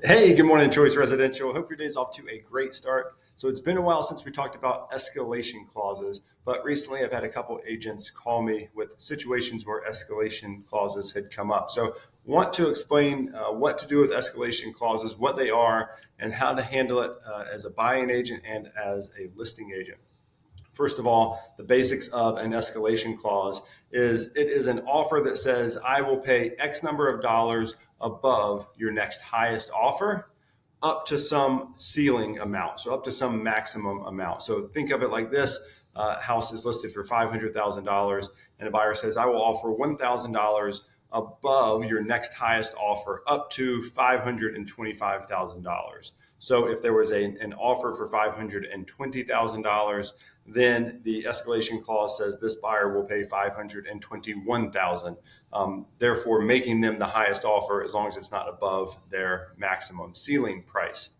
Hey, good morning, Choice Residential. Hope your day's off to a great start. So it's been a while since we talked about escalation clauses, but recently I've had a couple agents call me with situations where escalation clauses had come up. So want to explain what to do with escalation clauses, what they are, and how to handle it as a buying agent and as a listing agent. First of all, the basics of an escalation clause is it is an offer that says I will pay X number of dollars above your next highest offer up to some ceiling amount, so up to some maximum amount. So think of it like this: house is listed for $500,000, and a buyer says I will offer $1,000 above your next highest offer up to $525,000. So if there was an offer for $520,000, then the escalation clause says this buyer will pay $521,000, therefore making them the highest offer as long as it's not above their maximum ceiling price.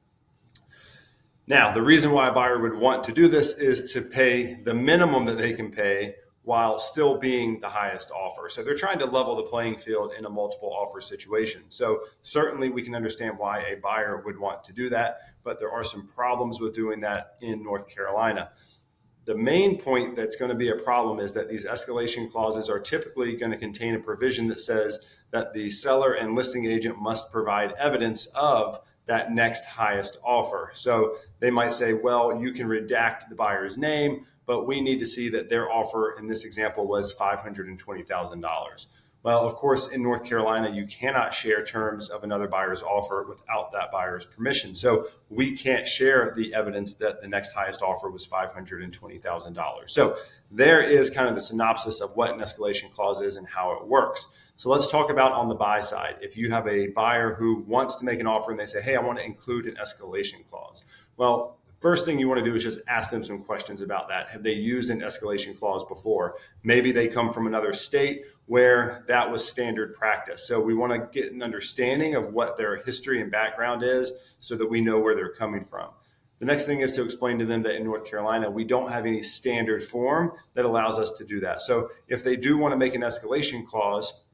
Now, the reason why a buyer would want to do this is to pay the minimum that they can pay while still being the highest offer. So they're trying to level the playing field in a multiple offer situation. So certainly we can understand why a buyer would want to do that, but there are some problems with doing that in North Carolina. The main point that's going to be a problem is that these escalation clauses are typically going to contain a provision that says that the seller and listing agent must provide evidence of that next highest offer. So they might say, well, you can redact the buyer's name, but we need to see that their offer in this example was $520,000. Well, of course, in North Carolina, you cannot share terms of another buyer's offer without that buyer's permission. So we can't share the evidence that the next highest offer was $520,000. So there is kind of the synopsis of what an escalation clause is and how it works. So let's talk about on the buy side. If you have a buyer who wants to make an offer and they say, hey, I want to include an escalation clause. Well, first thing you want to do is just ask them some questions about that. Have they used an escalation clause before? Maybe they come from another state where that was standard practice. So we want to get an understanding of what their history and background is so that we know where they're coming from. The next thing is to explain to them that in North Carolina, we don't have any standard form that allows us to do that. So if they do want to make an escalation clause,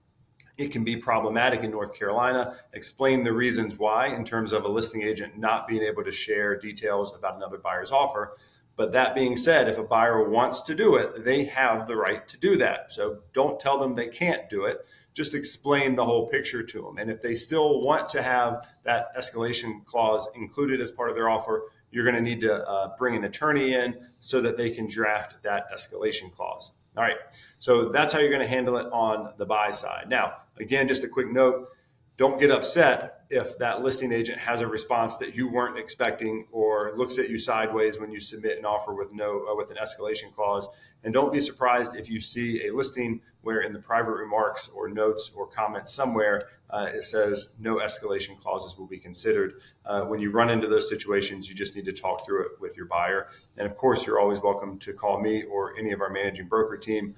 it can be problematic in North Carolina. Explain the reasons why in terms of a listing agent not being able to share details about another buyer's offer. But that being said, if a buyer wants to do it, they have the right to do that. So don't tell them they can't do it. Just explain the whole picture to them. And if they still want to have that escalation clause included as part of their offer, you're going to need to bring an attorney in so that they can draft that escalation clause. All right, so that's how you're going to handle it on the buy side. Now, again, just a quick note, don't get upset if that listing agent has a response that you weren't expecting or looks at you sideways when you submit an offer with with an escalation clause. And don't be surprised if you see a listing where in the private remarks or notes or comments somewhere it says no escalation clauses will be considered. When you run into those situations, you just need to talk through it with your buyer. And of course, you're always welcome to call me or any of our managing broker team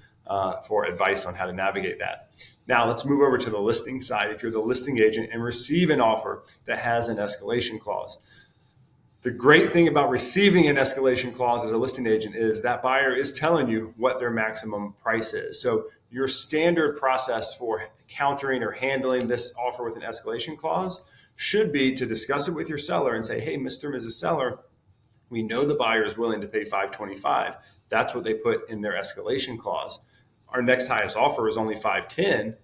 for advice on how to navigate that. Now, let's move over to the listing side. If you're the listing agent and receive an offer that has an escalation clause, the great thing about receiving an escalation clause as a listing agent is that buyer is telling you what their maximum price is. So your standard process for countering or handling this offer with an escalation clause should be to discuss it with your seller and say, hey, Mr. and Mrs. Seller, we know the buyer is willing to pay $525. That's what they put in their escalation clause. Our next highest offer is only $510,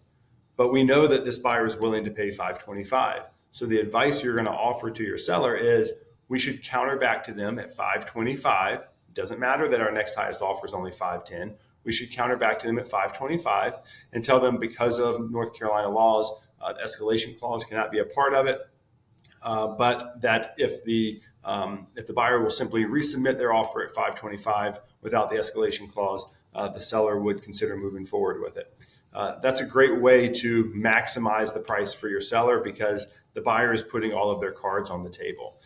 but we know that this buyer is willing to pay $525. So the advice you're going to offer to your seller is we should counter back to them at $525. It doesn't matter that our next highest offer is only $510. We should counter back to them at $525 and tell them because of North Carolina laws, the escalation clause cannot be a part of it, but that if the buyer will simply resubmit their offer at $525 without the escalation clause, the seller would consider moving forward with it. That's a great way to maximize the price for your seller because the buyer is putting all of their cards on the table.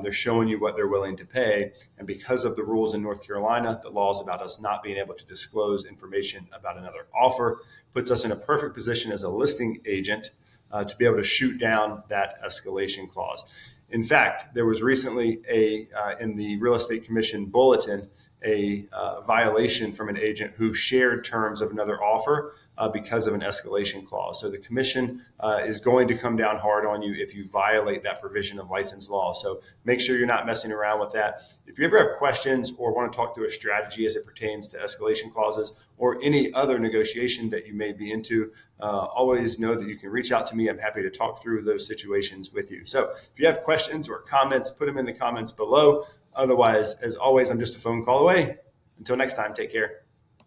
They're showing you what they're willing to pay. And because of the rules in North Carolina, the laws about us not being able to disclose information about another offer puts us in a perfect position as a listing agent to be able to shoot down that escalation clause. In fact, there was recently in the Real Estate Commission bulletin a violation from an agent who shared terms of another offer because of an escalation clause. So the commission is going to come down hard on you if you violate that provision of license law. So make sure you're not messing around with that. If you ever have questions or want to talk through a strategy as it pertains to escalation clauses or any other negotiation that you may be into, always know that you can reach out to me. I'm happy to talk through those situations with you. So if you have questions or comments, put them in the comments below. Otherwise, as always, I'm just a phone call away. Until next time, take care.